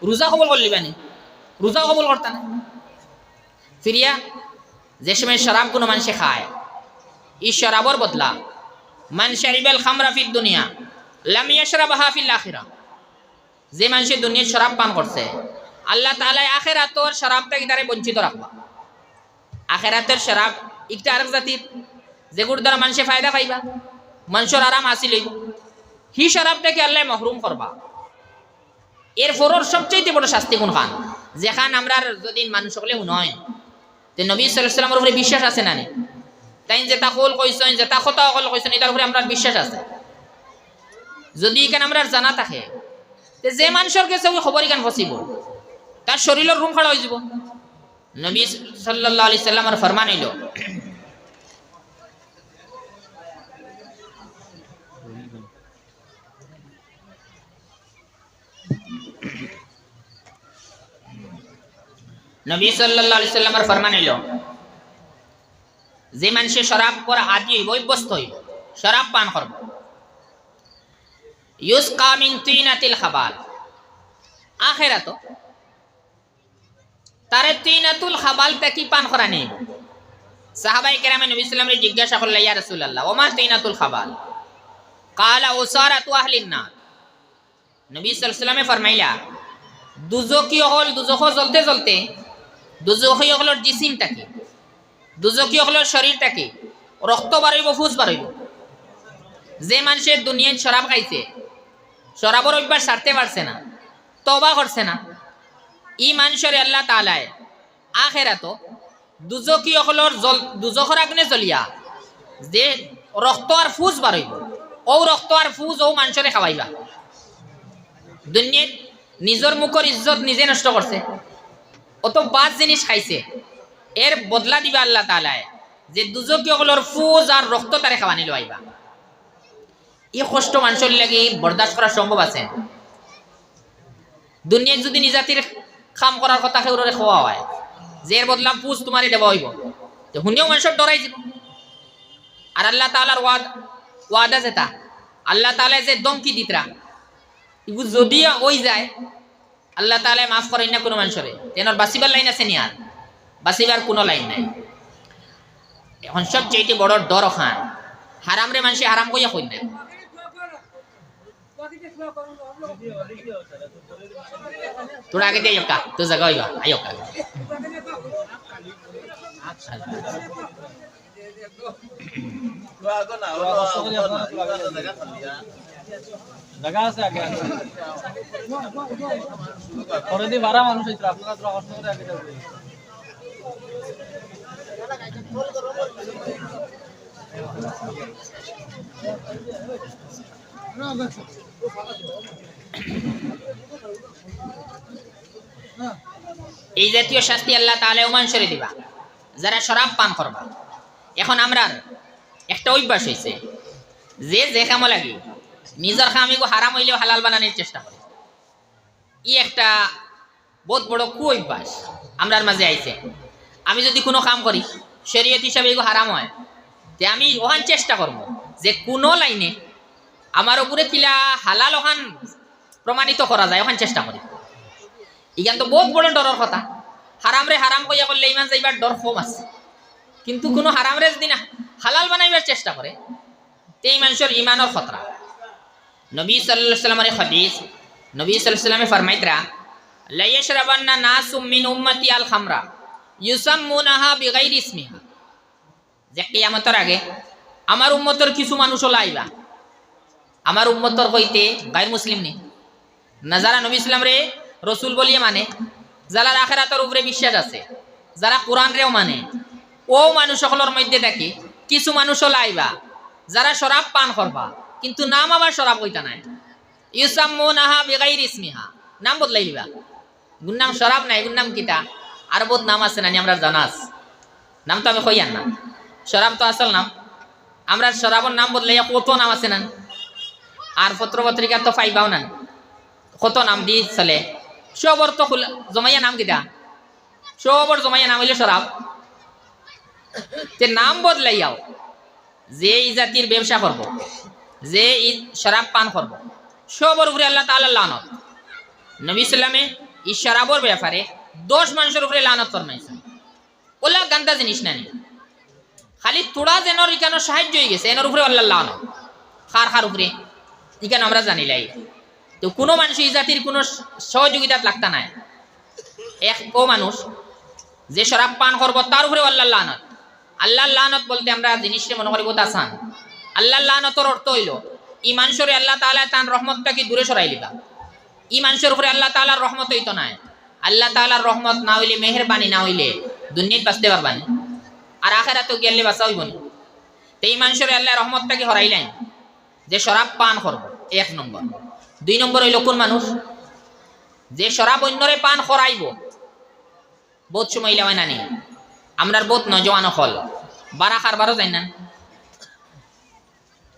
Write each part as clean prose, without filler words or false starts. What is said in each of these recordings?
রোজা কবুল করলিবানি, রোজা কবুল করতা না। ফিরিয়া যে সময় শরাব কোনো মানুষে খায়, এই শরাবর বদলা মান শারিবাল খামরা ফিদ দুনিয়া লাম ইয়াশরাবহা ফিল আখিরা, যে মানুষের দুনিয়ার শরাব পান করছে আল্লাহ তাআলা আখিরাতের শরাব থেকে তারে বঞ্চিত রাখবা। আখিরাতের শরাব একটা আরেক জাতির, যেগুলোর দ্বারা মানুষে ফায়দা পাইবা, মানুষের আরাম হাসিল হইব, হি শরাবটাকে আল্লাহ মহরুম করবা। এর ফরর সবচেয়ে বড় শাস্তি কোন খান, যেখান আমরা যদি মানুষ সকলে নয় তো নবী সাল্লাল্লাহু আলাইহি ওয়াসাল্লামের উপরে বিশ্বাস আছে না? তাই যেটা কল কইছেন, যেটা কথা কল কইছেন, এটার উপরে আমরা বিশ্বাস আছে। যদি এখানে আমরা জানা থাকে যে মানুষের কাছে ওই খবর এখানে পসিবল, তার শরীরের রুম খাড়া হয়ে যাব। নবী সাল্লাল্লাহু আলাইহি সাল্লামের ফরমান হইল, নবী সাল্লাল্লাহু আলাইহি সাল্লামের ফরমান হইল, যে মানুষে শরাব করা আদি হইব, অভ্যস্ত হইব, শরাব পান করব, ইউসকা মিন তিনাতিল খাবাল, আখিরাত তারে তিনাতুল খাবাল থেকে পান করা নেই। সাহাবায়ে কেরামে নবী সাল্লাল্লাহু আলাইহি জিজ্ঞাসা করলেন, ইয়া রাসূলুল্লাহ ওমা তিনাতুল খাবাল? কালা উসারাতু আহলিন নার। নবী সাল্লাল্লাহু আলাইহি ওয়াসাল্লামে ফরমাইলা, দুজকি হল, দুজখ জ্বলতে জ্বলতে দুজকি হলর জিসিমটাকে, দুজকি হলর শরীরটাকে রক্ত বাড়াইব, ফুস বাড়াইব। যে মানুষের দুনিয়ায় শরাব খাইছে, শরাবর অভ্যাস ছাড়তে পারছে না, তওবা করছে না, ই মানুষের আল্লাহ তাআলায় আখিরাত দুজকি হলর দুজখর আগুনে জ্বলিয়া যে রক্ত আর ফুস বাড়াইব, ও রক্ত আর ফুস ও মানুষরে খাওয়াইবা। দুনিয়ায় নিজের মুখের ইজ্জত নিজে নষ্ট করছে, অত বাদ জিনিস খাইছে, এর বদলা দিবা আল্লাহ তাআলায় যে দুজকি হলর ফুস আর রক্ত তারে খাওয়ানি লইবা। এই কষ্ট মানুষের লাগে বরদাস্ত করা সম্ভব আছে? দুনিয়ায় যদি নিজাতির কাম করার কথা কেউরে খাওয়া হয়, যে এর বদলা পুষ তোমারে দেওয়া হইব, তো শুনিও মানুষের ডরাই যাব। আর আল্লাহ তাআলার ওয়াদা যেটা, আল্লাহ তাআলা যে দমকি দিতরা, এগুলো যদি ওই যায় আল্লাহ তাআলা মাফ করেন না কোনো মানুষের। তেনার বাঁচিবার লাইন আছে নি? আর বাঁচিবার কোনো লাইন নাই। এখন সবচেয়ে বড় ডর খান হারাম রে, মানুষে হারাম কইয়া কই না। थोड़ा आगे जाइयो का तो जगह होइबा आइयो का जगह আছে আগে পরে দি 12 মানুষ হইছে, আপনারা তো কষ্ট করে আগে যাবেন। এই জাতীয় শাস্তি আল্লাহ তাআলা মানুষের দিবা যারা শরাব পান করবা। এখন আমরা একটা অভ্যাস হয়েছে, যে কামো লাগে নিজের খামিগো হারাম হইলেও হালাল বানানোর চেষ্টা করে। ই একটা বহুত বড় কু অভ্যাস আমরার মাঝে আইছে। আমি যদি কোনো কাম করি শরীয়ত হিসাবে এগুলো হারাম হয়, যে আমি ওখান চেষ্টা করব যে কোনো লাইনে আমার উপরে কিলা হালাল ওখান প্রমাণিত করা যায়, ওখান চেষ্টা করি। ইগান তো বহুত বড় ডরের কথা। হারাম রে হারাম কইয়া করলে ইমান যাইবার ডর কম আছে, কিন্তু কোনো হারাম রে যদি না হালাল বানাইবার চেষ্টা করে এই মানুষের ইমানের খতরা। নবী সাল্লাল্লাহু আলাইহি ওয়াসাল্লামের হাদিস, নবী সাল্লাল্লাহু আলাইহি ওয়াসাল্লামে ফরমাইতরা, লা ইয়াশরাবান্না নাসুম মিন উম্মতি আল খামরা ইউসাম্মুনাহা বিগাইরি ইসমিহা, যে কিয়ামতের আগে আমার উম্মতের কিছু মানুষ লাইবা, আমার উম্মতের কইতে গায়র মুসলিম নি না, যারা নবী সাল্লাল্লাহু আলাইহি ওয়াসাল্লাম রে রসুল বলিয়ে মানে, যারা আখিরাতের উপরে বিশ্বাস আছে, যারা কোরআন রেও মানে, ও মানুষ সকলের মধ্যে দেখি কিছু মানুষ লাইবা যারা শরাব পান করবা, কিন্তু নাম আবার শরাব কইতা নাই। ইউসাম্মুনাহা বিগাইরি ইসমিহা, নাম বদলাই দিবা। গুণ নাম শরাব নাই, গুণ নাম কিতা আর বহুত নাম আছে না, আমরা জানাস নাম তো আমি কইয়ান না। শরাব তো আসল নাম, আমরা শরাবর নাম বদলাইয়া কত নাম আছে না। আর পত্র পত্রিকা তো পাইবাও না, কত নাম দি চলে। সবর তো জমাইয়া নাম কিতা, সবর জমাইয়া নাম হইলে শরাব। তে নাম বদলাইয়াও যে এই জাতির ব্যবসা করব, যে শরাব পান করব, সবর উপরে আল্লাহ তাআলা লানত। নবী সাল্লামে এই শরাবর ব্যাপারে 10 মানুষের উপরে লানত ফরমাইছেন। ওলা গান্দা জিনিস নানি, খালি তোড়া যেন ইকানো সাহায্য হয়ে গেছে এনার উপরে আল্লাহ লানত। খার উপরে ইকানো আমরা জানিলাই, তো কোনো মানুষ এই জাতির কোনো সহযোগিতা লাগতা নাই। এক ও মানুষ যে শরাব পান করবো তার উপরে আল্লাহ লানত। আল্লাহ লানত বলতে আমরা জিনিসটা মনে করি বহুত আসান। আল্লাহ লানতর অর্থ হইল ই মানুষের আল্লাহ তাআলা তার রহমতটাকে দূরে সরাই লিবা। ই মানুষের উপরে আল্লাহ তাআলার রহমত হইতো না। আল্লাহ তাআলার রহমত না হইলে, মেহেরবানি না হইলে দুনিয়ায় বাঁচতে পারবানি, আর আখিরাতে গেলে বাঁচা হইব না। তো এই মানুষের আল্লাহ রহমতটাকে হরাইলেন যে শরাব পান করবো, 1 নম্বর। 2 নম্বর হইল কোন মানুষ যে শরাব অন্যরে পান করাইব। বহুত সময় হয় না নি, আমরার বহুত নজওয়ান হল বারা খারবারও যাই না,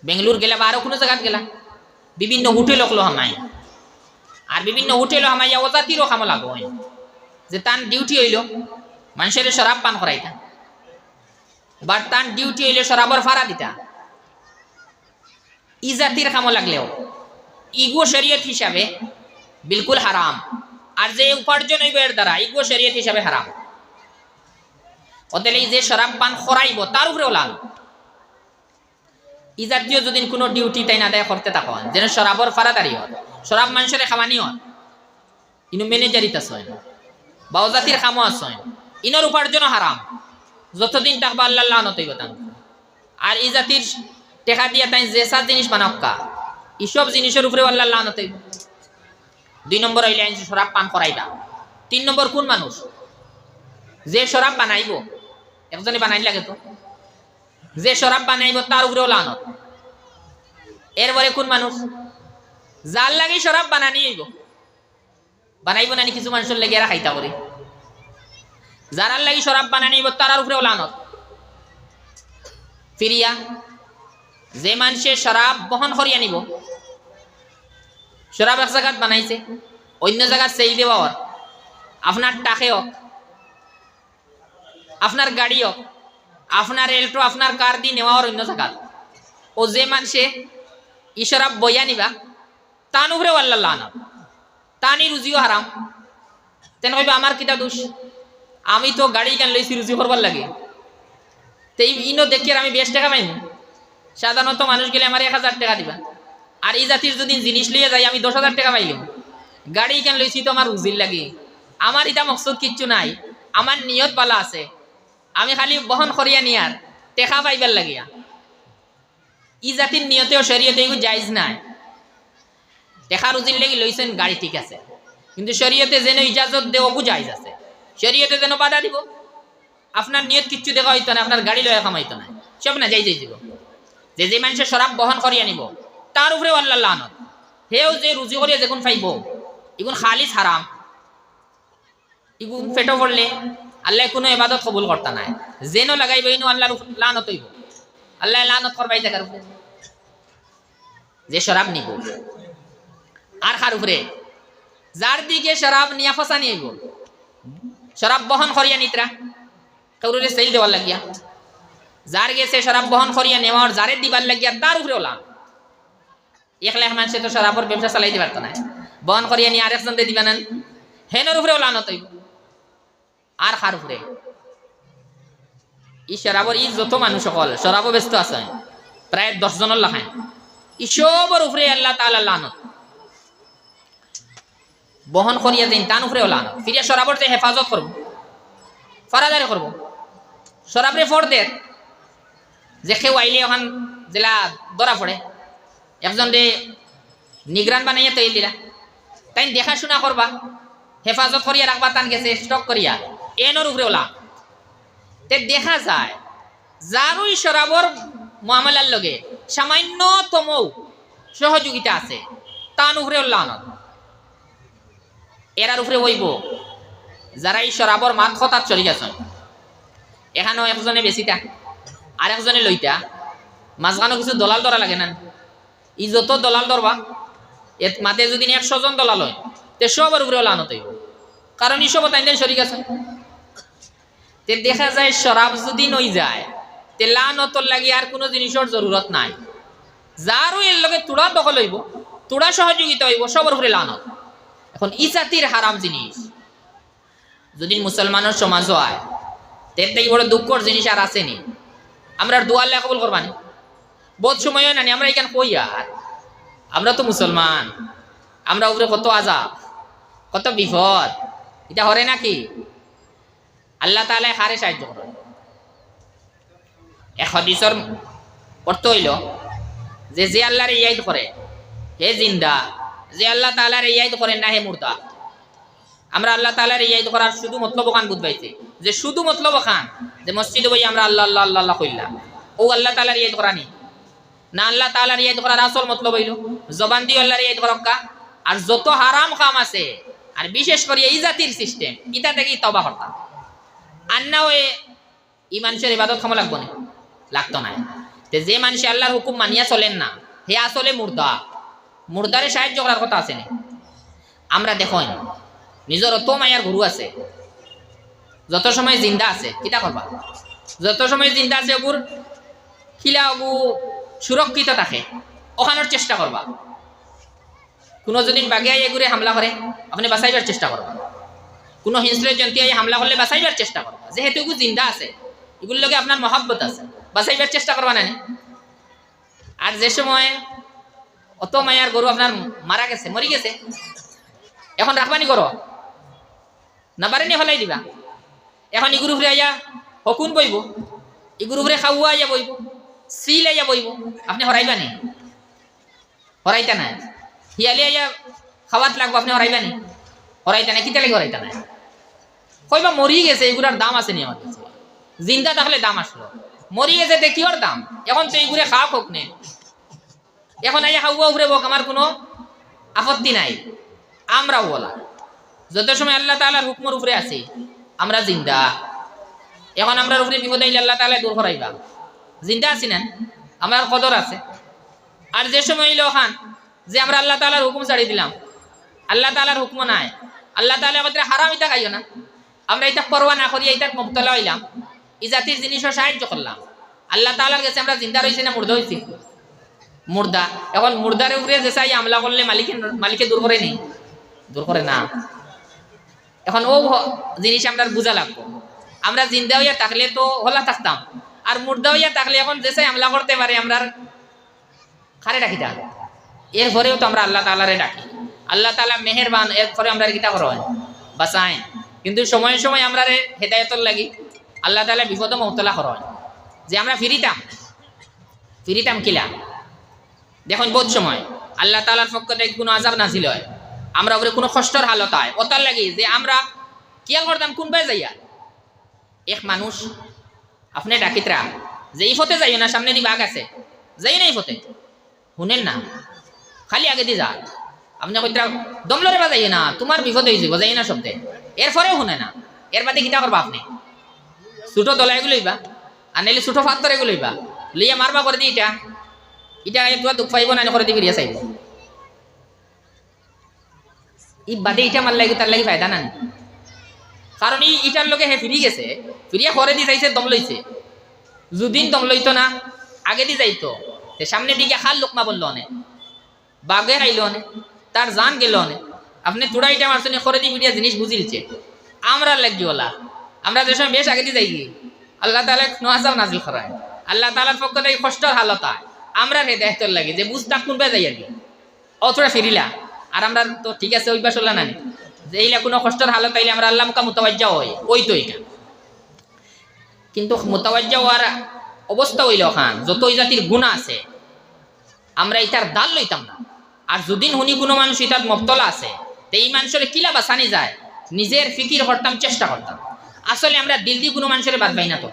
বেঙ্গলুর গেলা বা আরো কোনো জায়গাত গেলা, বিভিন্ন হোটেল হলো হামাই, আর বিভিন্ন হোটেল হামাইয়া ওজাতিরও খামো লাগো যে তার ডিউটি হইল মানুষের শরাব পান করাইতা, বা তার ডিউটি হইলে শরাবর ফাড়া দিতা। ই জাতির খামো লাগলেও ইগো শরীয়ত হিসাবে বিলকুল হারাম, আর যে উপার্জন হইব এর দ্বারা ইগো শরীয়ত হিসাবে হারাম। ওদের এই যে শরাব পান করাইব তার উপরেও লাল। ই জাতীয় যদি কোনো ডিউটি তাই না আদায় করতে থাকুন, যেন শরাবর ফাড়াদারি হয়, শরাব মানুষের খামানি হয়, ইনু ম্যানেজারিত আছে বাউ জাতির খামো আছে, ইনর উপার্জন হারাম। যতদিন থাকবা আল্লাহ লানত হইব তান। আর এই জাতির টেকা দিয়া তাই যে সব জিনিস বানাক্কা, এইসব জিনিসের উপরে আল্লাহ লানত হইব। 2 নম্বর হইলে শরাব পান করাইবা। 3 নম্বর কোন মানুষ যে শরাব বানাইব, একজনে বানাই লাগে তো, যে শরাব বানাইব তার উপরেও লানত। এরপরে কোন মানুষ যার লাগে শরাব বানানি হইব, বানাইব নানি কিছু মানুষের লেগে এরা খাইতা করে, যারার লাগি শরাব বানানি হইব তার উপরেও লানত। ফিরিয়া যে মানুষে শরাব বহন করিয়া নিব, শরাব এক জায়গাত বানাইছে অন্য জায়গায় সেল দেওয়ার, আপনার টাকে হোক, আপনার গাড়ি হোক, আপনার এল্টো আপনার কার দিয়ে নেওয়ার অন্য জায়গাত, ও যে মানুষে ই শরাব বইয়া নিবা তান উপরেও আল্লাহ লানত, তানি রুজিও হারাম। তেন কইবা আমার কিতা দোষ, আমি তো গাড়ি কেন লইছি রুজি করবার লাগে, তো ইনো দেখি আমি 20 টাকা পাইনি। সাধারণত মানুষ গেলে আমার 1000 টাকা দিবা, আর এই জাতির যদি জিনিস লিয়ে যাই আমি 10,000 টাকা পাইলাম। গাড়ি কেন লইছি তো আমার রুজির লাগে, আমার ইটা মকসুদ কিচ্ছু নাই, আমার নিয়ত বালা আছে, আমি খালি বহন করিয়া নিয়ার টেকা পাইবার লাগিয়া। ই জাতির নিয়তেও শরীয়তে এগুলো জায়েজ নাই। টেকা রুজির লাগি লইছেন গাড়ি ঠিক আছে, কিন্তু শরীয়তে যেন ইজাজত দেওয়া জায়েজ আছে, শরীয়তে যেন বাধা দিব। আপনার নিয়ত কিচ্ছু দেখা হইতো না, আপনার গাড়ি লয়া কামাইতো না, সব না যাই দিব। যে মানুষের শরাব বহন করিয়া নিব তার উপরে আল্লাহ লানত। হেও যে রুজি করিয়া যেগুন পাইব এগুন খালিস হারাম, এগুন পেটো পড়লে আল্লাহ কোনো ইবাদত কবুল করতা নাই, যেন লাগাইব ইনো আল্লাহর লানত হইব। আল্লাহ লানত করবাই জায়গার উপরে যে শরাব নিব। আর কার উপরে যার দিকে শরাব নিয়া ফসা নিয়ে শরাব বহন করিয়া নিতরা কাউরে সেল দেওয়ার লাগিয়া, যার গেছে শরাব বহন করিয়া নেওয়ার যারে দিবার লাগিয়া তার উপরেও লাভ। 1 লাখ মানুষে তো শরাবর ব্যবসা চালাইতে পারতো না, বহন করিয়া নিয়ে আরেকজন দিয়ে দিবা নেন, হেনের উপরেও লানত হইব। আর কার উপরে ই শরাবর ই যত মানুষ সকল শরাবও ব্যস্ত আছে প্রায় 10 জনের লাখায়, ইসবর উপরে আল্লাহ তাআলা লানত। বহন করিয়া দিন তান উপরেও লানত। ফিরিয়া শরাবর যে হেফাজত করবো, ফরাদারি করবো, শরাবরে ফোর দের যে কেউ আইলে ওখান জেলা ধরা পড়ে, একজন রে নিগরান বানাইয়া তৈরি দিলা, তাই দেখাশোনা করবা, হেফাজত করিয়া রাখবা, তান গেছে স্টক করিয়া এনর উপরে ওলা। তে দেখা যায় যার ওই শরাবর মামলার লগে সামান্যতম সহযোগিতা আছে তান উপরে লানত। এরার উপরে হইব যারা এই শরাবর মাত খতার চলে গেছেন, এখানেও একজনে বেশিটা আর একজনে লইতা, মাঝখানে কিছু দলাল ধরা লাগে না। ই যত দলাল ধরবা এর মাতে যদি 100 জন দলাল হয় তে সবার উপরে লানত হইব, কারণ এই সব তাইলেন শরীক আছে। তে দেখা যায় শরাব যদি নই যায় তে লানতর লাগি আর কোনো জিনিসের জরুরত নাই। যারও এর লগে তোড়া দখল হইব, তোড়া সহযোগিতা হইব, সবার উপরে লানত। এখন ই জাতির হারাম জিনিস যদি মুসলমানের সমাজ হয় তের থেকে বড় দুঃখর জিনিস আর আসেনি। আমরা দোয়া আল্লাহ কবুল করবানি বহুত সময় নানি আমরা এখানে কই আর আমরা তো মুসলমান, আমরা উপরে কত আজাব কত বিপদ, এটা হরে নাকি? আল্লাহ তাআলা হারে সাহায্য করেন। এক হাদিসের অর্থ হইল যে আল্লাহর ইয়াদ করে হে জিন্দা, যে আল্লাহ তাআলার ইয়াদ করেন না হে মুর্দা। আমরা আল্লাহ তাআলার ইয়াদ করার শুধু মতলব খান বুঝবাইছি, যে শুধু মতলব খান যে মসজিদে বই আমরা আল্লাহ আল্লাহ আল্লাহ আল্লাহ কইলাম, ও আল্লাহ তাআলার ইয়াদ করা নি না। আল্লাহ তাআলার ইয়াদ করার আসল মতলব হইল জবান দিয়ে আল্লাহর ইয়াদ করক্কা। আর যত হারাম কাম আছে আর বিশেষ করে এই জাতির সিস্টেম ইটা থেকে তওবা করতাম। আর না ওই ই মানুষের ইবাদত খামো লাগবো না, লাগতো না। যে মানুষ আল্লাহর হুকুম মানিয়া চলেন না হে আসলে মুর্দা, মুর্দারে সাহায্য করার কথা আছে না। আমরা দেখেন নিজের অত মায়ার গরু আছে, যত সময় জিন্দা আছে কিতা করবা, যত সময় জিন্দা আছে ওগুর খিলা ওগু সুরক্ষিত থাকে ওখানোর চেষ্টা করবা। কোনো যদি বাঘে এগুরে হামলা করে আপনি বাঁচাইবার চেষ্টা করবা, কোনো হিংস্র জন্তু হামলা করলে বাঁচাইবার চেষ্টা করবা, যেহেতু এগুলো জিন্দা আছে এগুলোর লগে আপনার মহব্বত আছে বাঁচাইবার চেষ্টা করবা না। আর যে সময় অত মায়ার গরু আপনার মারা গেছে মরি গেছে এখন রাখবানি করো না বারেনি হলাই দিবা। এখন ইগুর উপরে আইয়া হকুন বইব, ইগুর উপরে খাওয়া আইয়া বইব, সিল আইয়া বইব, আপনি হরাইবা নি? হরাইতা না। হিয়ালি আইয়া খাওয়াত লাগবো, আপনি হরাইবা নি? হরাইতা না। কিতা লাগে হরাইতা না? কইবা মরি গেছে এগুলার দাম আছে নি আমার কাছে, জিন্দা থাকলে দাম আসলো, মরি গেছে দেখি ওর দাম। এখন তো এইগুলো খাওয়া হোক নে, এখন আইয়া খাওয়া উপরে হোক আমার কোনো আপত্তি নাই। আমরাও বলা যত সময় আল্লাহ তাআলার হুকুমের উপরে আছি আমরা জিন্দা। এখন আমরা উপরে বিপদ আইলে আল্লাহ তাআলা দূর করাইবা, জিন্দা আছি না, আমার কদর আছে। আর যে সময় হইল খান যে আমরা আল্লাহ তাআলার হুকুম ছাড়ি দিলাম, আল্লাহ তাআলার হুকুম নাই, আল্লাহ তাআলা কইতে হারাম এটা খাইও না, আমরা এটা পরোয়া না করি এটা মুবতলা হইলাম, এই জাতির জিনিসও সাহায্য করলাম। আল্লাহ তাআলার কাছে আমরা জিন্দা রইছি না মুর্দা হইছি? মুর্দা। এখন মুর্দার উপরে যে চাই আমলা করলে মালিকে দূর করে নি? দূর করে না। এখন ও জিনিস আমরা বুঝা লাগবো। আমরা জিন্দা হইয়া থাকলে তো হলা থাকতাম, আর মুর্দা হইয়া থাকলে এখন যে চাই আমলা করতে পারে আমরা খারে ডাকি থাক। এরপরেও তো আমরা আল্লাহ তাআলারে ডাকি, আল্লাহ তাআলা মেহেরবান, এরপরে আমরা কিতা করো বাঁচাই। কিন্তু সময়ে সময় আমরা হেদায়তর লাগি আল্লাহ তাআলা বিপদ মুবতলা করেন যে আমরা ফিরিতাম কিলা। দেখুন বহুত সময় আল্লাহ তাআলার পক্ষ থেকে কোনো আযাব নাজিল হয়, আমরা উপরে কোনো কষ্টর হালত হয়, ওতার লাগি যে আমরা কিয়াল করতাম কোন পায়ে যাইয়া। এক মানুষ আপনি ডাকিতরা যে এই ফতে যাইও না, সামনে দি বাঘ আছে, যাই না এই ফতে, শুনেন না, খালি আগে দিয়ে যায়। আপনি কইতরা দমলরে বা যাইও না, তোমার বিপদ হয়ে যাব, যাই না শব্দে। এরপরেও শুনে না, এর বাদে কিতা করবা আপনি? ছোট দলা এগুলোইবা আর নাইলে ছোট ফাত্তর এগুলোইবা লইয়া মারবা করে দি এটা তোমার দুঃখ পাইব না করে দি ফিরিয়া চাইব। ই বাদে ইটা মার লাগি তার লাগি ফায়দা না, কারণ ইটার লোকে হে ফিরি গেছে, ফিরিয়া করে দি যাইছে, দম লইছে। যদিন দম লইতো না আগে দি যাইতো, সামনে দিকে খাল লোকমা বললো অনেক, বাঘে খাইলো অনেক, তার জান গেল অনেক। আপনি তোরা ইটা মারছেন করে দি ফিরিয়া জিনিস বুঝিলছে। আমরা লাগি ওলা আমরা যে সময় বেশ আগে দি যাই আল্লাহ তাআলা নওয়াজাব নাজিল করায়, আল্লাহ তাআলার পক্ষ থেকে কষ্টর হালত হয়, আমরা হেদায়েতর লাগে যে বুঝতা কোন পে যাই আর কি অতটা ফিরিলা। আর আমরা তো ঠিক আছে ওই বাস না যে এইলা কোনো কষ্টের হালত আইলে আমরা আল্লাহ মুকা মুতাওয়াজ্জা হই, ওই তো এটা। কিন্তু মুতাওয়াজ্জা হওয়ার অবস্থা হইল খান যত ওই জাতির গুণা আছে আমরা এটার দাল লইতাম না। আর যদিন শুনি কোনো মানুষ এটার মুবতলা আছে তো এই মানুষের কিলা বাঁচানি যায় নিজের ফিকির করতাম, চেষ্টা করতাম। আসলে আমরা দিল দি কোনো মানুষের বাদ পাই না, তো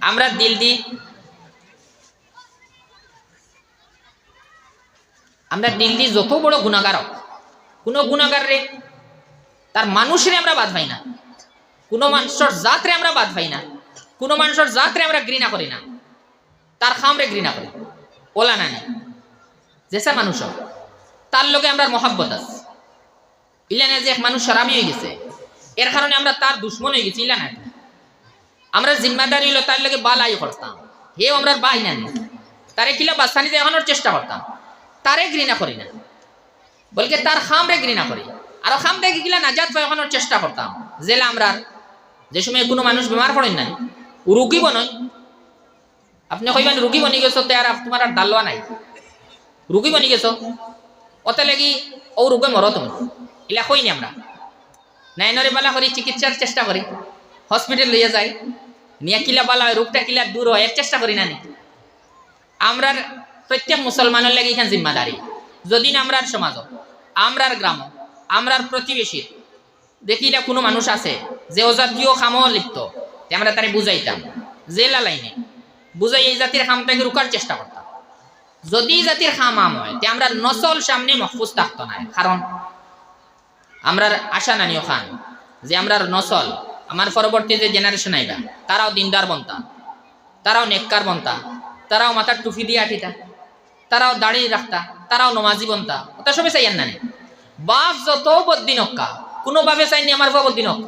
আমরা দিল দি যত বড় গুণাগার হোক, কোনো গুণাগার রে তার মানুষের আমরা বাদ পাই না, কোনো মানুষের জাতরে আমরা বাদ পাই না, কোনো মানুষের জাতরে আমরা ঘৃণা করি না, তার খামরে ঘৃণা করি ওলা না যেসা মানুষ তার লোকে আমরা মহাব্বত আছে। ইলা না যে এক মানুষ শরাবি হয়ে গেছে এর কারণে আমরা তার দুশ্মন হয়ে গেছি, ইলা না। আমরা জিম্মাদারি হলো তার লোকে বালাই করতাম, হেও আমরা বাই না তারে কিলা বাস্তানি যে এখনোর চেষ্টা করতাম, তারে ঘৃণা করি না। বলকে তার খামরে ঘৃণা করি আর খামরে গিলা নাজাত পাওয়ানোর চেষ্টা করতাম জেলা আমরা যে সময় কোনো মানুষ বেমার পড়েন না রুগী বনয় আপনি কইবেন রুগী বনি গেছো তে আর তোমার আর ডালওয়া নাই রুগী বনি গেছো অত লাগি ও রোগে মরো তুমি ইলা কইনি আমরা নাইনরে বালা করি চিকিৎসার চেষ্টা করি হসপিটাল লইয়া যাই নিয়ে কিলা বালা হয় রোগটা কিলা দূর হয় এর চেষ্টা করি না নি আমরা প্রত্যেক মুসলমানের লাগে এখানে জিম্মাদারি যদি না আমরার সমাজ আমরার গ্রাম আমরার প্রতিবেশী দেখি না কোনো মানুষ আছে যে অজাতীয় খামও লিপ্ত আমরা তারে বুঝাইতাম জেলা লাইনে বুঝাই এই জাতির খামটাকে রুকার চেষ্টা করতাম যদি জাতির খাম আম হয় তে আমরা নসল সামনে মহফুজ থাকতো না কারণ আমরার আশা নানিও খান যে আমরার নসল আমার পরবর্তী যে জেনারেশন আইবা তারাও দিনদার বনতা তারাও নেককার বনতা তারাও মাথার টুপি দিয়ে আঠিতা তারাও দাড়ি রাখতা তারাও নমাজি বনতা ওটা সবে চাইয়ান না বাপ যত বদিন হক্কা কোনোভাবে চাইনি আমার বাপ বদিন হোক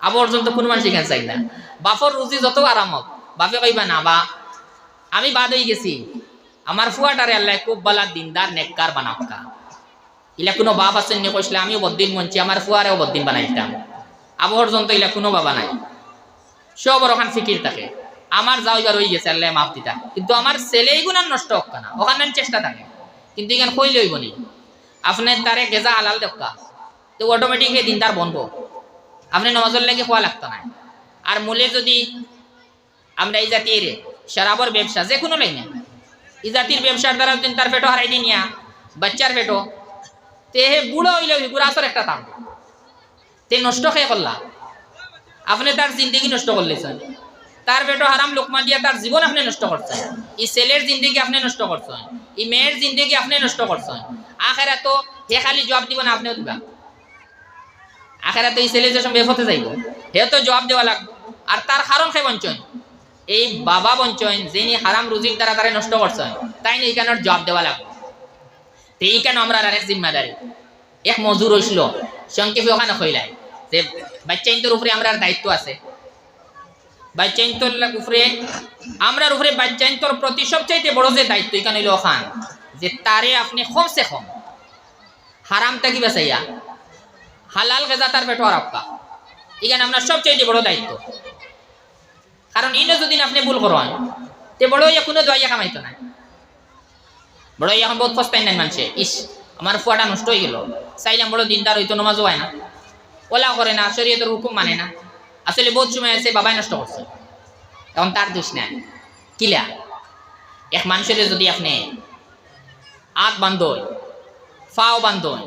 আবার পর্যন্ত কোনো মানুষ এখানে চাই না বাপর রুজি যত আরাম হোক বাপে কইবা না বা আমি বাদ হয়ে গেছি আমার ফুয়াটারে আল্লাহ খুব বালা দিনদার নেককার বানাক্কা ইলা কোনো বাপ আছেন নি কইসলে আমিও বদিন মনছি আমার ফুয়ারেও বদিন বানাইতাম আবু পর্যন্ত ইলা কোনো বাবা নাই সব ওখান ফিকির থাকে আমার যাও এবার হয়ে গেছে আল্লাহ মাফ দিতা কিন্তু আমার ছেলে এইগুলো নষ্ট হোক না ওখানে চেষ্টা থাকে কিন্তু এখানে কইলে হইব নি আপনি তারে গেজা আলাল দেখা তো অটোমেটিক এই দিনদার বনবো আপনি নমাজের লেগে খোয়া লাগতো না আর মূলে যদি আমরা এই জাতির শরাবর ব্যবসা যে কোনো লাইনে এই জাতির ব্যবসার দ্বারা দিন তার পেটো হারাই দিনিয়া বাচ্চার পেটো তে বুড়ো হইলে গুড়াসর একটা তাম তে নষ্ট খেয়ে করলা আপনি তার জিন্দগি নষ্ট করলেছেন তার পেটো হারাম লোকমা দিয়া তার জীবন আপনি নষ্ট করছেন এই ছেলের জিন্দগি আপনি নষ্ট করছেন এই মেয়ের জিন্দগি আপনি নষ্ট করছেন আখেরা তো হে খালি জবাব দিব না আপনিও দিবা আখেরা তো এই ছেলে যে বেফতে যাইব হে তো জবাব দেওয়া লাগবে আর তার কারণ খাই বঞ্চন এই বাবা বঞ্চন যিনি হারাম রুজির দ্বারা তারা নষ্ট করছেন তাই না এইখানের জবাব দেওয়া লাগবে তো এই কেন আমরা আরেক জিম্মাদারি এক মজুর হইছিল সংক্ষেপে ওখানে কইলাই যে বাচ্চা ইন্তর উপরে আমরা দায়িত্ব আছে বাচ্চা ইন্তর উপরে আমরার উপরে বাচ্চা ইন্তর প্রতি সবচাইতে বড় যে দায়িত্ব এখানে হইল ওখান যে তারে আপনি কমসে কম হারামটা কি বেচাইয়া হালাল গেজা তার পেটো হারাপ্পা এখানে আমরা সবচাইতে বড় দায়িত্ব কারণ ইনো যদি আপনি ভুল করেন তে বড় ইয়া কোনো দোয়াইয়া কামাইতো না বড় এখন বহুত ফস্তাই নাই মানুষে ইস আমার ফুয়াটা নষ্ট হয়ে গেল চাইলাম বড় দিনদার হইতো নমাজও হয় না ওলা করে না শরীয়তের হুকুম মানে না আসলে বহুত সময় আছে বাবাই নষ্ট করছে এখন তার দোষ নাই কিলা এক মানুষের যদি আপনি আত বান্ধই ফাও বান্ধই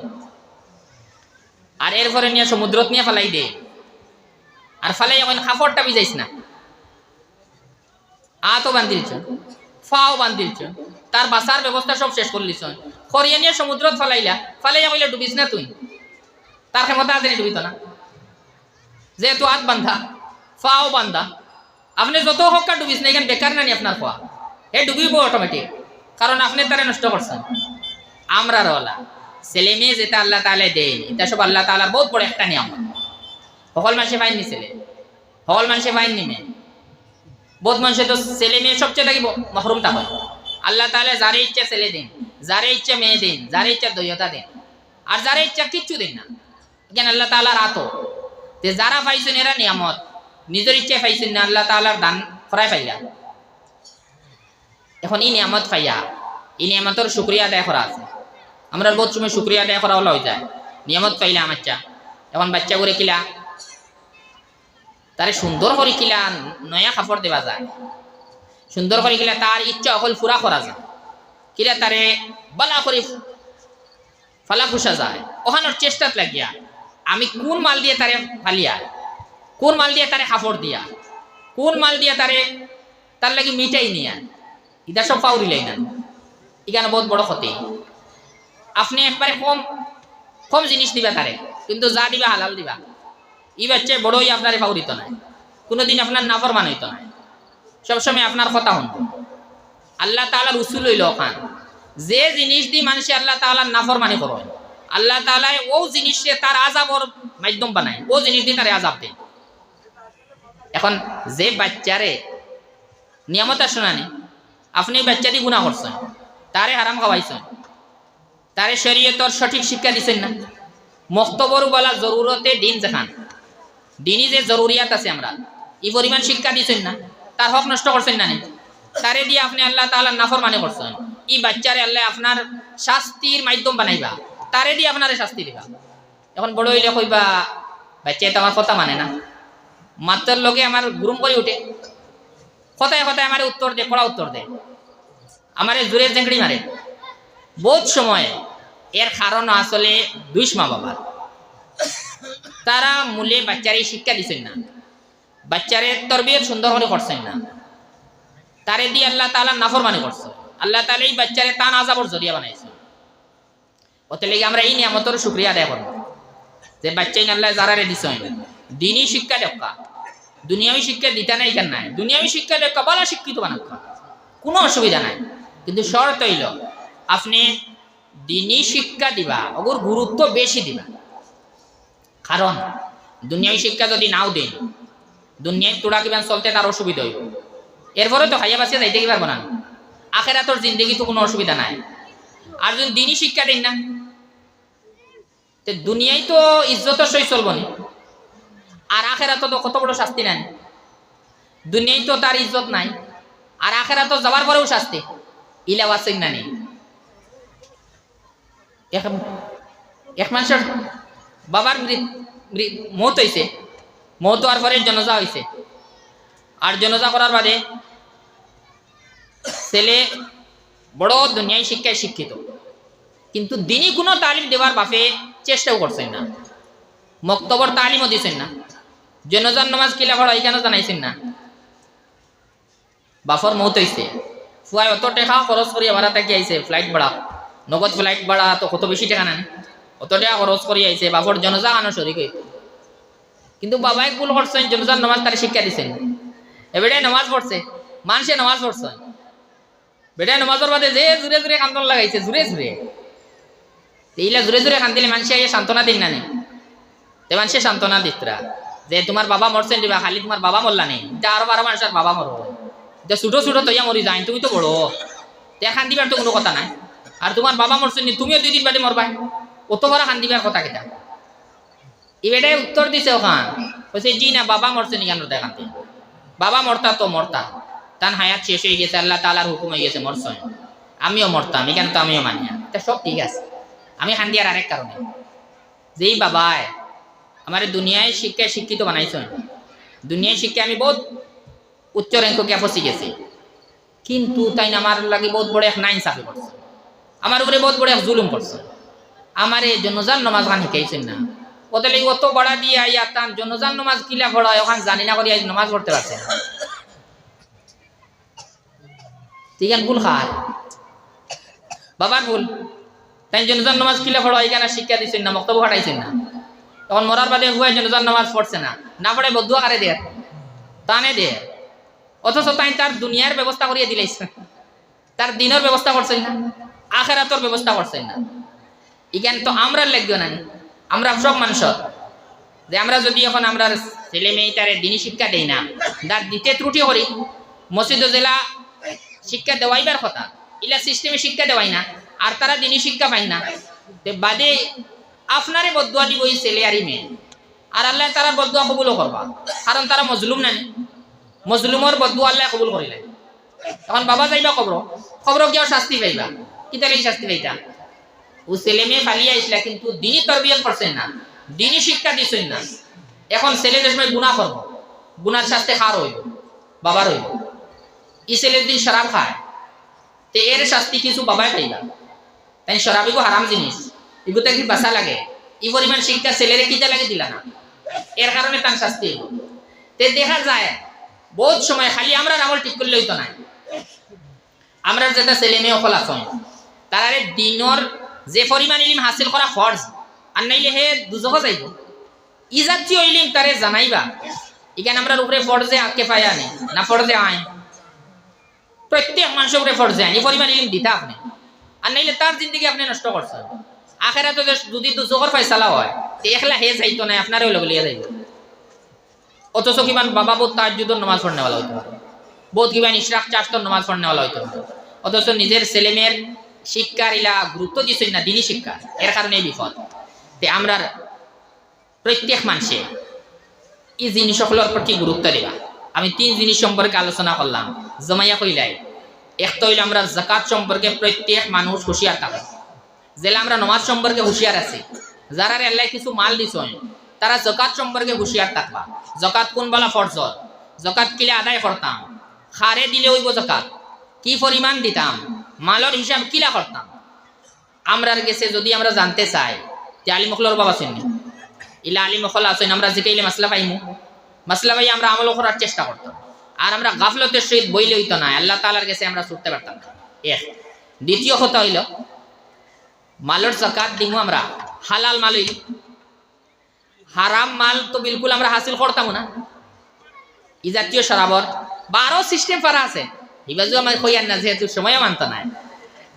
আর এরপরে নিয়ে সমুদ্রত নিয়ে ফেলাই দে আর ফেলাই এখন খাফরটা বিজাইস না আতও বান্ধিলছ ফাও বান্ধিলছ তার বাসার ব্যবস্থা সব শেষ করলিছ খরিয়া নিয়ে সমুদ্রত ফেলাইলা ফেলাইয়া কইলে ডুবিস না তুই তার ক্ষমতা আছে ডুবিত না যেহেতু হাত বান্ধা ফাও বান্ধা আপনি যত হক্কা ডুবিস না এখানে বেকার নানি আপনার খোয়া হে ডুবিব অটোমেটিক কারণ আপনি তারা নষ্ট করছেন আমরা রওলা ছেলে মেয়ে যেটা আল্লাহ তাআলা দেন এটা সব আল্লাহ তাআলার বহুত বড় একটা নিয়ম সকল মানুষে পাইন নি ছেলে সকল মানুষে পাইন নি মেয়ে বহুত মানুষে তো ছেলে মেয়ে সবচেয়ে থাকি মহরুম থাকে আল্লাহ তাআলা যারে ইচ্ছা ছেলে দেন যারে ইচ্ছা মেয়ে দেন যারে ইচ্ছা দৈয়তা দেন আর যারে ইচ্ছা কিচ্ছু দেন না এখানে আল্লাহ তাআলার আতো যে যারা পাইছেন এরা নিয়ামত নিজের ইচ্ছায় পাইছেন না আল্লাহ তাআলার দান ফরাই পাইলা এখন এই নিয়ামত পাইয়া এই নিয়ামতের শুকরিয়া আদায় করা আছে আমরা বহুত সময় শুকরিয়া আদায় করা হলো হয়ে যায় নিয়ামত পাইলাম আচ্ছা এখন বাচ্চা করে কিলা তারে সুন্দর করে কিলা নয়া কাপড় দেওয়া যায় সুন্দর করে কিলা তার ইচ্ছা অকল পুরা করা যায় কিলা তারে বালা করে ফালা ফুসা যায় ওখানোর চেষ্টাত লাগিয়া আমি কোন মাল দিয়ে তারে ফালিয়া কোন মাল দিয়ে তারে কাপড় দিয়া কোন মাল দিয়ে তারে তার লাগি মিটাই নিয়া এটা সব পাউরিলাই না এখানে বহুত বড় ক্ষতি আপনি একবারে কম কম জিনিস দিবা তারে কিন্তু যা দিবা হালাল দিবা ই বাচ্চা বড়ই আপনার পাউরিত নাই কোনোদিন আপনার নাফরমান হইতো না সবসময় আপনার কথা হন আল্লাহ তাআলার উসুল হইল ওখান যে জিনিস দি মানুষে আল্লাহ তাআলার নাফরমানি করো আল্লাহ তাআলা ও জিনিসে তার আযাবর মাধ্যম বানায় ও জিনিস দিয়ে তারে আযাব দেয় এখন যে বাচ্চারে নিয়ামত শোনানি আপনি বাচ্চা দিয়ে গুনাহ করছেন তারে হারাম খাওয়াইছেন তারে শরীয়তর সঠিক শিক্ষা দিছেন না। মক্তবর বলা জরুরতে দিন যেখান দিনই যে জরুরিয়াত আছে আমরা এই পরিমাণ শিক্ষা দিছেন না, তার হক নষ্ট করছেন না নি? তারে দিয়ে আপনি আল্লাহ তাআলার নাফরমানি করছেন। এই বাচ্চারে আল্লাহ আপনার শাস্তির মাধ্যম বানাইবা, তারে দিয়ে আপনারে শাস্তি দিবা। এখন বড় হইলে কইবা বাচ্চাই তো আমার কথা মানে না, মাত্র লোকে আমার গুরুম করে উঠে, কথায় কথায় আমার উত্তর দে, কড়া উত্তর দে, আমার জোরে জেঙ্গড়ি মারে। বহুত সময় এর কারণ আসলে দুই মা বাবার, তারা মূলে বাচ্চারে শিক্ষা দিচ্ছেন না, বাচ্চারে তরবিয়ত সুন্দর করে করছেন না, তারে দিয়ে আল্লাহ তাআলা নাফরমানি করছে। আল্লাহ তাআলা এই বাচ্চারে তান আযাবর জরিয়া বানাইছে। ওতে লেগে আমরা এই নিয়ামতের শুকরিয়া আদায় করব যে বাচ্চাই আল্লাহ যারারে দিছেন দিনই শিক্ষা দেখা, দুনিয়াবি শিক্ষা দিতে নাই কেন নাই, দুনিয়াবি শিক্ষা দেখা ভালো শিক্ষিত বানাক্কা, কোনো অসুবিধা নাই। কিন্তু শর্ত হইল আপনি দিনই শিক্ষা দিবা, ওগুর গুরুত্ব বেশি দিবা। কারণ দুনিয়াবি শিক্ষা যদি নাও দেন, দুনিয়ায় তোড়া কিমান চলতে তার অসুবিধা হইব, এরপরে তো খাইয়া বাঁচিয়ে যাইতে কি পারবো না। আখেরাতর জিন্দেগি তো কোনো অসুবিধা নাই। আর যদি দিনই শিক্ষা দেন না, তো দুনিয়ায় তো ইজ্জতের সই চলব না, আর আখেরাতে তো কত বড় শাস্তি নেন। দুনিয়ায় তো তার ইজ্জত নাই, আর আখেরাতে যাওয়ার পরেও শাস্তি। ইলা ওয়াসিং না নেই। এক মানুষের বাবার মৌত হয়েছে, মৌত হওয়ার পরে জনজা হয়েছে, আর জনজা করার বাদে ছেলে বড় দুনিয়ায় শিক্ষায় শিক্ষিত, কিন্তু দিনই কোনো তালিম দেওয়ার বাপে চেষ্টাও করছেন না, মক্তবর তালিমও দিচ্ছেন না, জনজার নামাজ কিলা পড়া এখানে জানাইছেন না। বাফর মৌত হয়েছে, ফুয়াই অত টাকা খরচ করি ভাড়া থাকি আইছে, ফ্লাইট ভাড়া, নগদ ফ্লাইট ভাড়া তো কত বেশি টাকা নেন, অত টাকা খরচ করি আইছে, বাফর জনজা আনো শরিক হইত। কিন্তু বাবাই ভুল করছেন, জনজার নামাজ তারা শিক্ষা দিচ্ছেন। এবারে নামাজ পড়ছে, মানুষে নামাজ পড়ছেন, বেটা নামাজের বাদে যে জুড়ে জুড়ে কান্দন লাগাইছে, জুড়ে জুড়ে এইলা জুড়ে জুড়ে কান্দিলে মানুষে সান্ত্বনা দিন না নেই, তে মানুষে সান্ত্বনা দিতরা যে তোমার বাবা মরছেন দিবা, খালি তোমার বাবা মরলা নেই, আরো 12 মানুষের বাবা মরব, যে ছোটো ছোটো তৈয়া মরি যায়, তুমি তো বড়, তে খান দিবার তো কোনো কথা নাই। আর তোমার বাবা মরছেন নি, তুমিও 2 দিন বাদে মরবা, অত বড় খান দিবার কথা কেটা? এবারে উত্তর দিছে ওখান, বলছে জি না, বাবা মরছেন কেন দেখাতে, বাবা মরতা তো মরতা, তার হায়াত শেষ হয়ে গেছে, আল্লাহ তাআলার হুকুম হয়ে গেছে মরছেন, আমিও মরতাম, এখানে তো আমিও মানি না, তা সব ঠিক আছে। আমি খান দিয়ার আরেক কারণে, যেই বাবায় আমার দুনিয়ায় শিক্ষায় শিক্ষিত বানাইছেন, দুনিয়ায় শিক্ষা আমি বহুত উচ্চ র্যাঙ্ককে পৌঁছে গেছি, কিন্তু তাই না আমার লাগে বহুত বড় এক নাইনসাফি করছে, আমার উপরে বহুত বড় এক জুলুম করছে। আমার এই জনজান নামাজ খান শিখাইছেন না, ওদের লাগে অত বড়া দিয়ে আইয়া তান জনজান নামাজ কিলা পড়া ওখান জানি না করি আজ নামাজ পড়তে পারছে না, ঠিক আছে? ভুল খায় বাবার ভুল, তাই জনজান নামাজ কিলা পড়া এখানে শিক্ষা দিচ্ছেন না, বক্তব্য হাঁটাইছেন না। তখন মরার বাদে হুয়াই জনজান নামাজ পড়ছে না, না পড়ে বদুয়া কারে দেয়, তানে দেয়, অথচ তাই তার দুনিয়ার ব্যবস্থা করিয়ে দিলেছে, তার দিনের ব্যবস্থা করছেন না, আখেরাতর ব্যবস্থা করছেন না। এখানে তো আমরা লাগবে না, আমরা সব মানুষের যে আমরা যদি এখন আমরা ছেলে মেয়ে তারে দিনই শিক্ষা দেই না, তার দিতে ত্রুটি করি, মসজিদ জেলা শিক্ষা দেওয়াইবার কথা, ইলা সিস্টেমে শিক্ষা দেওয়াই না, আর তারা দিনই শিক্ষা পাই না, বাদে আপনারে বদুয়া দিব এই ছেলে আর মেয়ে, আর আল্লাহ তারা বদুয়া কবুলও করবা, কারণ তারা মজলুম নাই, মজলুমর বদুয়া আল্লাহ কবুল করিলেন। এখন বাবা যাইবা কবর, খবর গিয়েও শাস্তি পাইবা, কিতা লাগি শাস্তি পাইতা? ও ছেলে মেয়ে ফালিয়া আসলা, কিন্তু দিনই তরবিয়ত করছেন না, দিনই শিক্ষা দিচ্ছেন না। এখন ছেলে যে সময় গুনাহ করবো, গুনার শাস্তি খার হইব, বাবার হইব। ই ছেলের দিন শরাব খায়, তে এর শাস্তি কিছু বাবাই পাইবা, তাই শরাবিগো হারাম জিনিস, এগুলো কি বাসা লাগে, এই পরিমাণ শিক্ষা ছেলেরে কিতা লাগে দিলা না, এর কারণে তার শাস্তি হইব। তে দেখা যায় বহুত সময় খালি আমরা আমল ঠিক করলে হইতো না, আমরা যেটা ছেলে মেয়ে অকল আছেন তারারে দিনর যে পরিমাণ ইলিম হাসিল করা ফরজ, আর নাইলে হে দুজখ যাইব, ইজাতীয় ইলিম তারে জানাইবা। এখানে আমরা উপরে ফরজে আঁকে পাই আনে না, ফরজে আয়, প্রত্যেক মানুষের উপরে ফরজে আইন, এই পরিমাণ ইলিম দিতা আপনি, আর নাইলে তার জিন্দগি আপনি নষ্ট করছেন। আখেরাতে যদি দুজখর ফয়সালা হয়, একলা হে যাইতো না, আপনারও লগে লিয়ে যাইব। অথচ কিমান বাবা বহুত তাহাজ্জুদের নামাজ পড়নেওয়ালা হইতে পারে, বহুত কিমান ইশরাক চাষতর নামাজ পড়নেওয়ালা হইতে পারে, অথচ নিজের ছেলে মেয়ের শিক্ষার ইলা গুরুত্ব দিচ্ছেন না দিনী শিক্ষা, এর কারণে এই বিপদ। তে আমরা প্রত্যেক মানুষে এই জিনিসগুলোর প্রতি গুরুত্ব দেবা। আমি 3 জিনিস সম্পর্কে আলোচনা করলাম, জমাইয়া কইলাই। একটা হইল আমরা যাকাত সম্পর্কে প্রত্যেক মানুষ হুঁশিয়ার থাকে, যেলা আমরা নমাজ সম্পর্কে হুঁশিয়ার আছি, যারা আল্লাহ কিছু মাল দিছেন তারা যাকাত সম্পর্কে হুঁশিয়ার থাকবা। যাকাত কোন বলা ফরজ, যাকাত কিলে আদায় করতাম, খারে দিলে হইব যাকাত, কি পরিমাণ দিতাম, মালর হিসাব কিলা করতাম। আমরার গেছে যদি আমরা জানতে চাই যে আলিমখলার বাবা শুননি, ইলা আলিমখলা আছেন, আমরা জিকাইলে মাসলা পাইমু, মাসলা পাই আমরা আমল করার চেষ্টা করতাম। আর আমরা গাফলতের সহিত বইলে হইতো না, আল্লাহ তাআলার কাছে আমরা ছুটতে পারতাম না। দ্বিতীয় কথা হইল মালর যাকাত দিমু আমরা হালাল মাল হইল, হারাম মাল তো বিলকুল আমরা হাসিল করতাম না। ই জাতীয় শরাবর বা আরো সিস্টেম ফারা আছে, ইবাজু আমার কইয়ার না, যেহেতু সময় মানত নাই।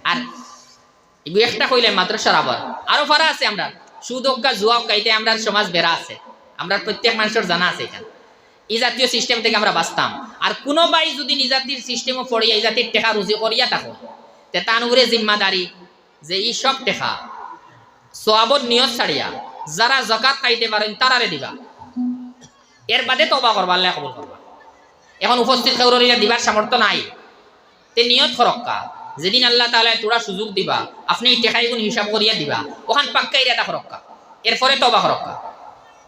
আর ইবু একটা কইলে মাত্র শরাবর, আরো ফারা আছে। আমরা সুদক্কা জুয়া গাইতে আমরা সমাজ বেড়া আছে, আমরা প্রত্যেক মানুষের জানা আছে এখানে। এই জাতীয় সিস্টেম থেকে আমরা বাঁচতাম। আর কোনো বাই যদি নিজাতির সিস্টেমও পড়িয়া এই জাতির টেকা রুজি করিয়া থাকো, তে তার উপরে জিম্মাদারি যে এই সব টেকা সোয়াবর নিয়ত ছাড়িয়া যারা যাকাত খাইতে পারেন তারারে দিবা, এর বাদে তওবা করবা, আল্লাহ কবুল করবা। এখন উপস্থিত খেউরিয়া দিবার সামর্থ্য নাই, তে নিয়ত ফরক্কা, যেদিন আল্লাহ তাআলা তোরা সুযোগ দিবা আপনি এই টেকাই গুণ হিসাব করিয়া দিবা, ওখান পাক্কা ইরাদা ফরক্কা, এরপরে তওবা করক্কা,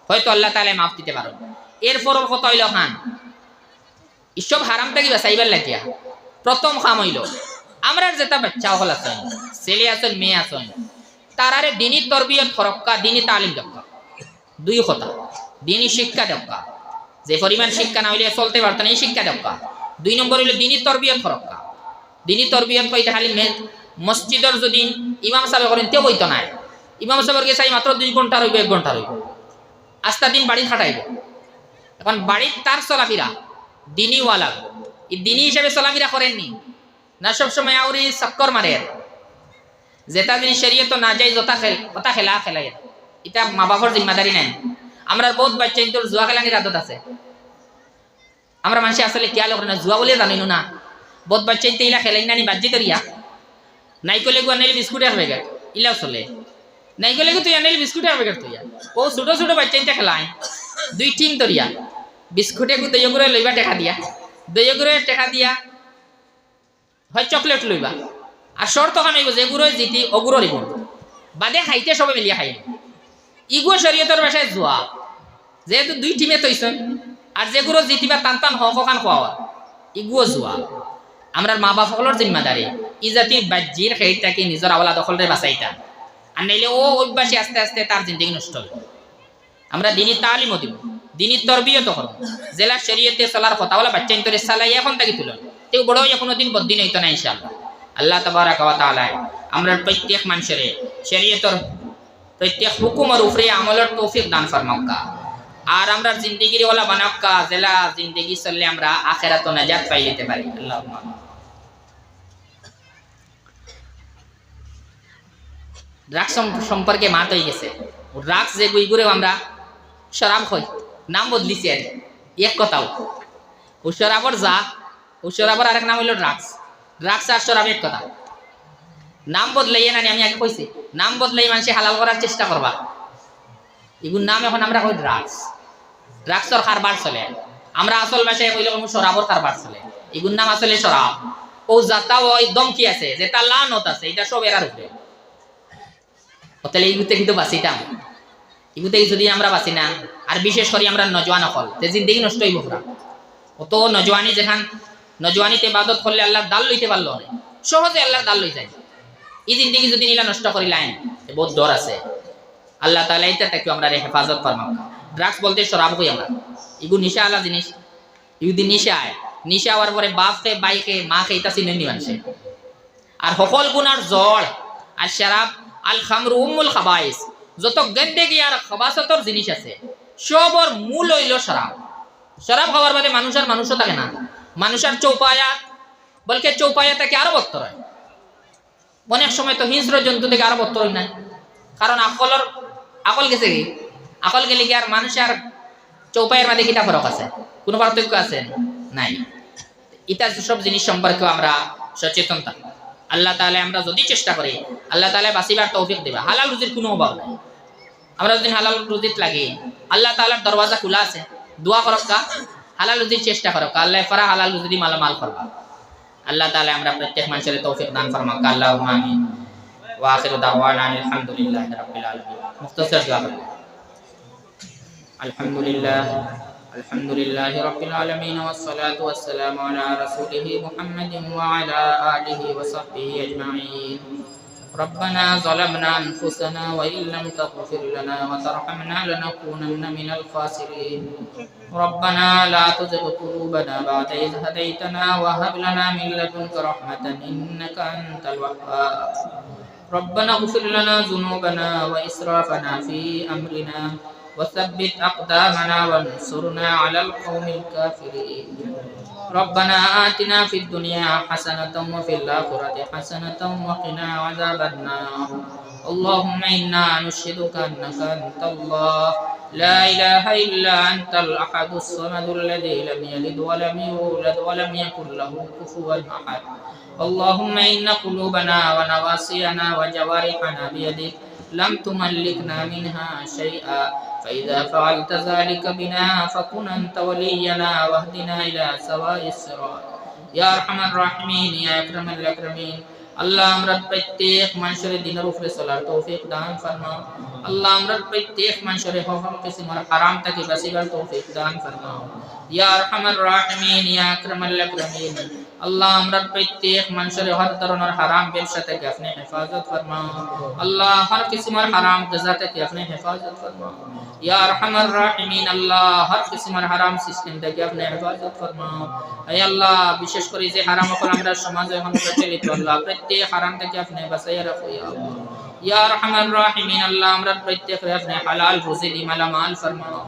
হয়তো আল্লাহ তাআলা মাফ দিতে পারেন। এরপর কথা হইল খান ইসব হারাম থেকে বাঁচাইবার লাগিয়া প্রথম কাম হইল আমরা যেটা বাচ্চা হল আছেন, ছেলে আছেন, মেয়ে আছেন, তারারে দিনী তরবিয়ত ফরক্কা, দিনী তালিম দক্কা। 2 কথা, দিনী শিক্ষা দক্কা, যে পরিমাণ শিক্ষা না হইলে চলতে পারত না, এই শিক্ষা দক্কা। 2 নম্বর হইল দিনী তরবিয়ত ফরক্কা। দিনী তরবিয়ত কইতে খালি মসজিদের যদি ইমাম সাহেব করেন তেও বইতো নাই, ইমাম সাহেবের কাছে মাত্র 2 ঘন্টা রইব, 1 ঘন্টা রইব, আস্তা দিন বাড়ি খাটাইব। এখন বাড়ির তার চলাফেরা দিনী ওয়ালা, এই দিনী হিসেবে চলাফেরা করেননি না, সবসময় আউরি চক্কর মারে, যেটা জিনিস শরীয়ত না যায় যথা কথা খেলা খেলাই, এটা মা বাবার জিম্মাদারি নাই। আমরা বহুত বাচ্চা কিন্তু জুয়া খেলানির আদত আছে, আমরা মানুষ আসলে খেয়াল করে না, জুয়া বলে জানিনো না। বহুত বাচ্চা ইলা খেলাই নানি বাজি করিয়া নাইকলে গু আনাইলে বিস্কুটের প্যাকেট ইলাও চলে, নাইকলে গু তুই আনাইলে বিস্কুটের প্যাকেট তুই ও ছোট ছোট বাচ্চা ইটা খেলায় 2 টিম ধরিয়া বিস্কুটে গু দইয় করে লইবা টেকা দিয়া, দইয় করে টেকা দিয়া হয় চকলেট লইবা, আর শর্ত খানাইব যে গুড়ো জিতি অগুড়ো লিব বাদে খাইতে সবাই মিলিয়া খাই। ইগু শরীয়তের ভাষায় জুয়া, যেহেতু 2 টিমে তৈছেন, আর যে গুড়ো জিতিবা টান টান হক খান খাওয়া, ইগুও জুয়া। আমরা মা বাপ সকলের জিম্মাদারি ই জাতির বাহ্যির খেইটাকে নিজের আওলা দখলরে বাঁচাইতা, আর নাইলে ও অভ্যাসে আস্তে আস্তে তার জিন্দগি নষ্ট হবে। আমরা দিনী তালিমও দিব, দিনী তরবিয়ত করব, জেলা শরীয়তে চলার কথা বলা বাচ্চা ইন্তরে সালাই এখন তাকে তুলন, তেও বড় কোনো দিন বদিন হইতো না ইনশাআল্লাহ। আল্লাহ তাবারাক ওয়া তাআলা আমরা প্রত্যেক মানুষের শরীয়তের প্রত্যেক হুকুমের উপরে আমলের তৌফিক দান ফরমাক্কা, আর আমরা জিন্দগির ওয়ালা বানাক্কা, জেলা জিন্দগি চললে আমরা আখিরাত ও নাজাত পাই নিতে পারি। আল্লাহুম্মা ড্রাগস সম্পর্কে মাত হয়ে গেছে, ড্রাগস যে গুইগুরে আমরা শরাব খাই, নাম বদলিছে আর এক কথাও, ও শরাবর যা, ও শরাবর আরেক নাম হইল ড্রাগস। ড্রাগস আর শরাব এক কথা, নাম বদলাইয়া নানি, আমি আগে কইছি নাম বদলাই মানুষে হালাল করার চেষ্টা করবা, এগুর নাম এখন আমরা কই ড্রাগস। ড্রাগসর কারবার চলে, আমরা আসল ভাষায় কইলে শরাবর কারবার চলে, এগুর নাম আসলে শরাব। ও যাতা ওই দমকি আছে, যেটা লানত আছে, এটা সব এরার উপরে। তাহলে এগুতে কিন্তু বাঁচিতাম, এগুতে যদি আমরা বাঁচি না, আর বিশেষ করে আমরা নজওয়ান হল যে জিন্দগি নষ্ট হইব পুরা। অত নজওয়ানি যেখান নজওয়ানিতে ইবাদত করলে আল্লাহ দাল লইতে পারলো না, সহজে আল্লাহ দাল লই যায়। এই জিন্দগি যদি নিলা নষ্ট করিলাম বহুত ডর আছে, আল্লাহ তাআলা এটা তাকে আমরা হেফাজত ফরমাক। ড্রাগস বলতে শরাব কই আমরা, এগুলো নিশা আলা জিনিস, ইউদি নিশায় নিশা হওয়ার পরে বাপকে বাইকে মাকে এটা চিনেনি মানুষে। আর সকল গুণার জড় আর শরাব আল খামরু উম্মুল খাবাইস, যত গন্দেগি আর খাবাসতর জিনিস আছে সবর মূল হইল শরাব। শরাব খাওয়ার বাদে মানুষের মানুষও থাকে না, মানুষের চৌপায়াত বলকে চৌপায়াত থেকে আরো বত্তর হয়। অনেক সময় তো হিংস্র জন্তু থেকে আরো বত্তর হয় না, কারণ আকল গেছে কি, আকল গেলে কি আর মানুষের চৌপায়ের মাঝে কিটা ফরক আছে, কোনো পার্থক্য আছে নাই। ইটা সব জিনিস সম্পর্কে আমরা সচেতন থাকি। আল্লাহ তাআলা আমরা যদি চেষ্টা করি আল্লাহ তাআলা বাঁচিবার তৌফিক দিবা। হালাল রুজির কোনো অভাব নাই। আমরা যদি হালাল রুজিত লাগি আল্লাহ তাআলার দরওয়াজা খোলা আছে। দোয়া করক কা হালাল রুজির চেষ্টা করক, আল্লাহ ফারা হালাল রুজি দি মালামাল করবা। আল্লাহ তাআলা আমরা প্রত্যেক মানুষের তৌফিক দান ফরমাক। আল্লাহুম্মা আমিন। ওয়া আখিরু দাওয়ানা আলহামদুলিল্লাহি রাব্বিল আলামিন। মুখতাসার দোয়া করব। আলহামদুলিল্লাহি রাব্বিল আলামিন ওয়াস সালাতু ওয়াস সালামু আলা রাসূলিহি মুহাম্মাদিন ওয়া আলা আলিহি ওয়া সাহবিহি আজমাইন। ربنا ظلمنا أنفسنا وإن لم تغفر لنا وترحمنا لنكونن من الخاسرين. ربنا لا تزغ قلوبنا بعد إذ هديتنا وهب لنا من لدنك رحمة إنك أنت الوهاب. ربنا اغفر لنا ذنوبنا وإسرافنا في أمرنا وثبت أقدامنا وانصرنا على القوم الكافرين. ربنا آتنا في الدنيا حسنة وفي الآخرة حسنة وقنا عذاب النار. اللهم إنا نشهدك أنك أنت الله لا إله إلا أنت الأحد الصمد الذي لم يلد ولم يولد ولم يكن له كفوا أحد. اللهم إن قلوبنا ونواصينا وجوارحنا بيدك لم تملكنا منها شيئا، فإذا فعلت ذلك بنا فكن أنت ولينا واهدنا إلى سواء الصراط يا أرحم الراحمين يا أكرم الأكرمين. আল্লাহ আমরা প্রত্যেক মানুষের দিনের উপরে চলার তৌফিক দান ফরমাও। আল্লাহ আমরা প্রত্যেক মানুষের হকম কিসমের হারাম থেকে বাঁচিবার তৌফিক দান ফরমাও ইয়া আরহামার রাহিমিন ইয়া আকরামাল আকরামিন। আল্লাহ আমরা প্রত্যেক মানুষের হর ধরনের হারাম ব্যবসা থেকে আপনি হেফাজত ফরমাও। আল্লাহ হর কিসমের হারাম গজা থেকে আপনি হেফাজত ফরমাও ইয়া আরহামার রাহিমিন। আল্লাহ হর কিসমের হারাম সিস্টেম থেকে আপনি হেফাজত ফরমাও। হে আল্লাহ বিশেষ করে যে হারাম হল আমরা সমাজে এখন প্রচলিত, আল্লাহ প্রত্যেক হারাম থেকে আপনি বাঁচাইয়া রাখো ইয়া আল্লাহ ইয়া আরহামার রাহিমিন। আল্লাহ আমরা প্রত্যেককে আপনি হালাল রুজি দি মালামাল ফরমাও।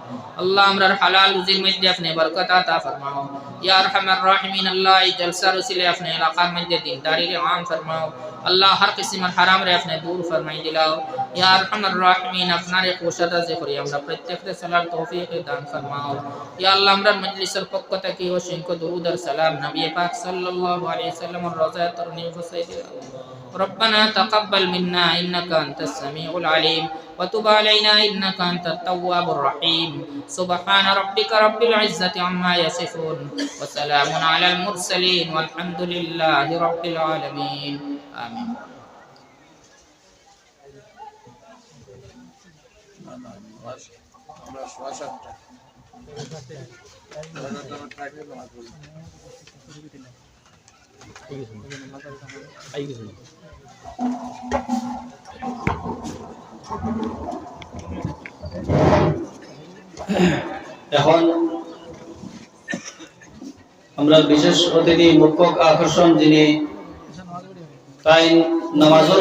আল্লাহ আমরা হালাল রুজির মধ্যে আপনি বরকত আতা ফরমাও ইয়া আরহামার রাহিমিন। আল্লাহ এই জলসার উসিলে আপনি এলাকার মধ্যে দিনদারি আম ফরমাও। আল্লাহ হর কিসমের হারাম রে আপনি দূর ফরমাই দিলাও ইয়া আরহামার রাহিমিন। আপনার খুশাদা যে করি আমরা প্রত্যেককে সালার তৌফিক দান ফরমাও ইয়া আল্লাহ। আমরা মজলিসের পক্ষ থেকে অসংখ্য দরুদ আর সালাম নবী পাক সাল্লাল্লাহু আলাইহি ওয়াসাল্লামের রওজায়ে তরনি ফসাই দিলাও। ربنا تقبل منا إنك أنت السميع العليم وتب علينا إنك أنت التواب الرحيم. سبحان ربك رب العزة عما يصفون وسلام على المرسلين والحمد لله رب العالمين. آمين. এখন আমরা বিশেষ অতিথি মুখ্য আকর্ষণ যিনি তাই নামাজের